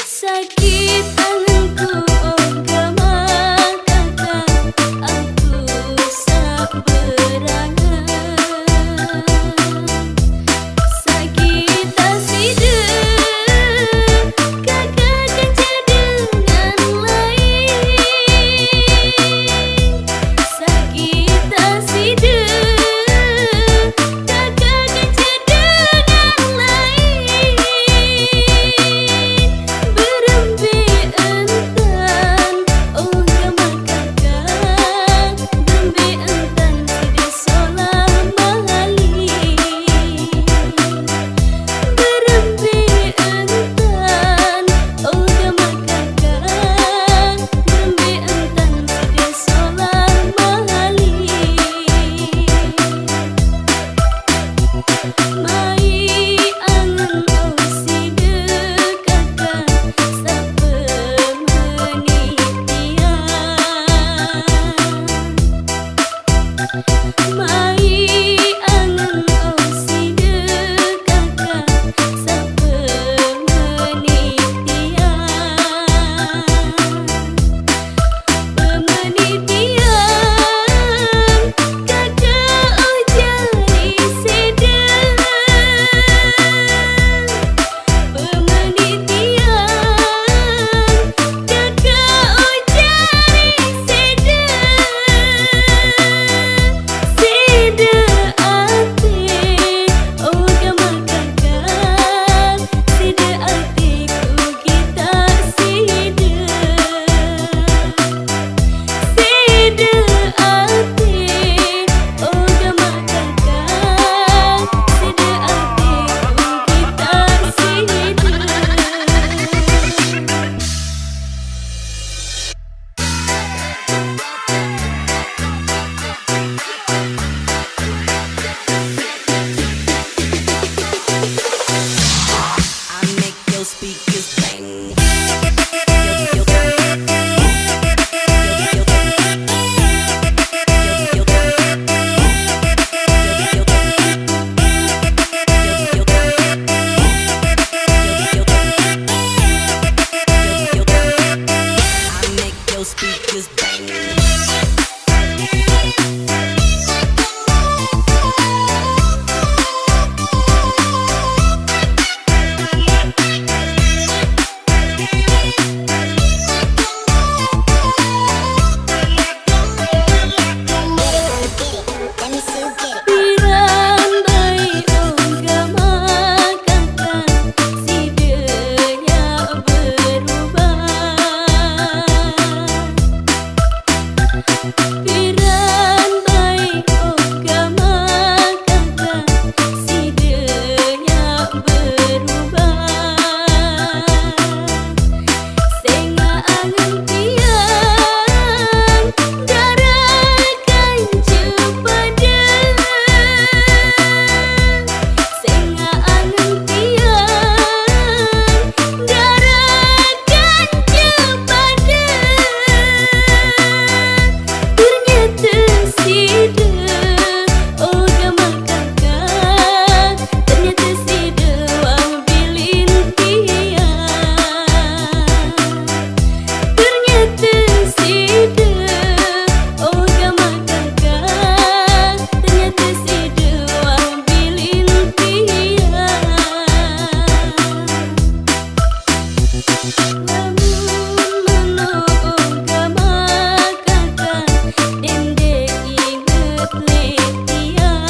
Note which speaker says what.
Speaker 1: Sakit tanganku, oh gama kakak, aku sak berangan. Sakit tasida, kakak kerja dengan lain. Sakit tasida, kakak kerja dengan lain. Berembe entan, oh gama kakak, berembe entan sida solah mahali. Berembe entan, oh gama kakak, berembe entan sida solah mahali. Mai angan oh sida kakak, sapa menitian. Mai angan oh sida kakak, sapa menitian. Pemenitian kakak oh jari seda. Pemenitian kakak oh jari seda. Seda ate, oh gama kakak, seda atiku kita seda. Seda ate, oh gama kakak, seda atiku kita seda.
Speaker 2: I make your speakers bang. I make your speakers bang.
Speaker 1: Piran bayi oh gama kakak, sidenya berubah. Piran bayi oh gama kakak, sidenya berubah. Senga angan tiang, darakan cepada. Senga angan tiang, darakan cepada. Ternyata sida, oh gama kakak, ternyata sida wang bilin tiang. Ternyata sida, oh gama kakak, ternyata sida wang bilin tiang. Lamun meno oh gama kakak, dende inget letian.